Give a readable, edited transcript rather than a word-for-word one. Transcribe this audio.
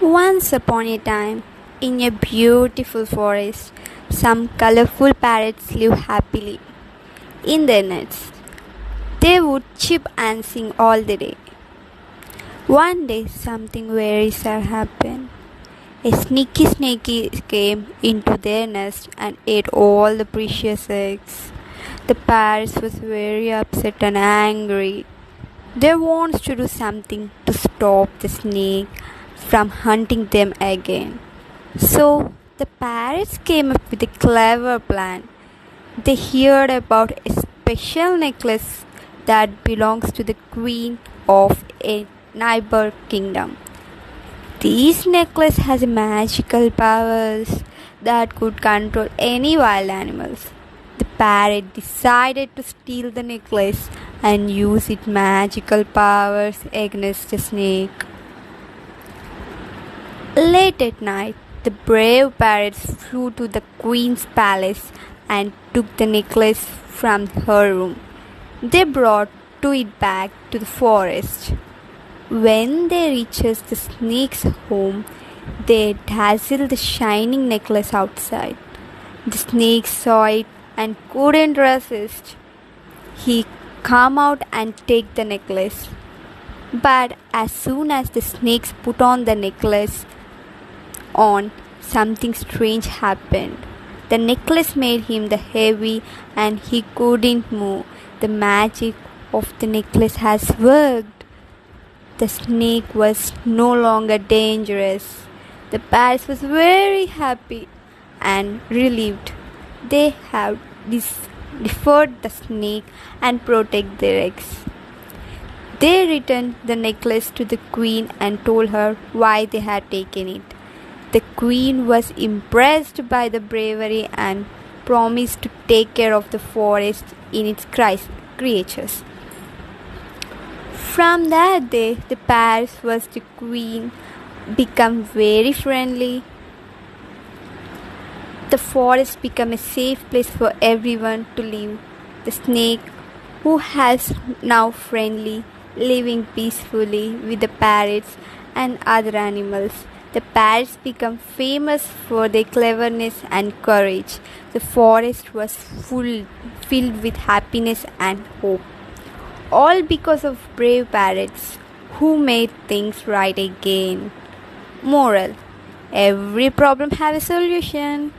Once upon a time, in a beautiful forest, some colorful parrots lived happily in their nests. They would chirp and sing all the day. One day, something very sad happened. A sneaky snake came into their nest and ate all the precious eggs. The parrots was very upset and angry. They wanted to do something to stop the snake from hunting them again. So the parrots came up with a clever plan. They heard about a special necklace that belongs to the queen of a neighbor kingdom. This necklace has magical powers that could control any wild animals. The parrot decided to steal the necklace and use its magical powers against the snake. Late at night, the brave parrots flew to the queen's palace and took the necklace from her room. They brought it back to the forest. When they reached the snake's home, they dazzled the shining necklace outside. The snake saw it and couldn't resist. He came out and took the necklace. But as soon as the snakes put on the necklace something strange happened. The necklace made him the heavy and he couldn't move. The magic of the necklace has worked. The snake was no longer dangerous. The parrots was very happy and relieved. They have deferred the snake and protect their eggs. They returned the necklace to the queen and told her why they had taken it. The queen was impressed by the bravery and promised to take care of the forest in its creatures. From that day, the parrots was the queen become very friendly. The forest became a safe place for everyone to live. The snake, who has now friendly, living peacefully with the parrots and other animals. The parrots became famous for their cleverness and courage. The forest was filled with happiness and hope. All because of brave parrots who made things right again. Moral: every problem has a solution.